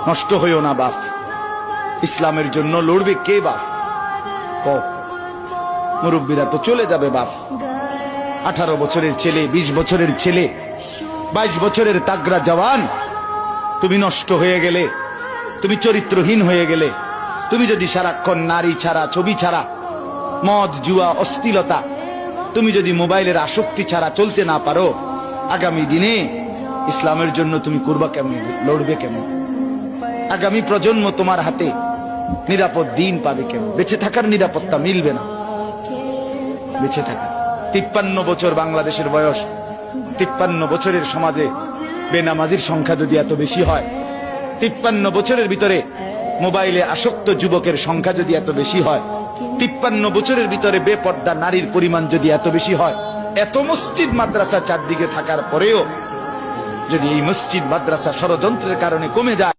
নষ্ট হইও না বাপ। ইসলামের জন্য লড়বে কে বাপ? মুরব্বীরা তো চলে যাবে বাপ। 18 বছরের ছেলে, 20 বছরের ছেলে, 22 বছরের তাগড়া জওয়ান, তুমি নষ্ট হয়ে গেলে, তুমি চরিত্রহীন হয়ে গেলে, তুমি যদি সারাক্ষণ নারী ছাড়া, ছবি ছাড়া, মদ জুয়া অশ্লীলতা, তুমি যদি মোবাইলের আসক্তি ছাড়া চলতে না পারো, আগামী দিনে ইসলামের জন্য তুমি করবা কেমন, লড়বে কেমন? আগামী প্রজন্ম তোমার হাতে নিরাপদ দিন পাবে কেমন? বেঁচে থাকার নিরাপত্তা মিলবে না। বেঁচে থাকা 53 বছর বাংলাদেশের বয়স, 53 বছরের সমাজে বেনামাজির সংখ্যা যদি এত বেশি হয়, 53 বছরের ভিতরে মোবাইলে আসক্ত যুবকের সংখ্যা যদি এত বেশি হয়, 53 বছরের ভিতরে বেপর্দা নারীর পরিমাণ যদি এত বেশি হয়, এত মসজিদ মাদ্রাসা চারদিকে থাকার পরেও যদি এই মসজিদ মাদ্রাসা ষড়যন্ত্রের কারণে কমে যায়,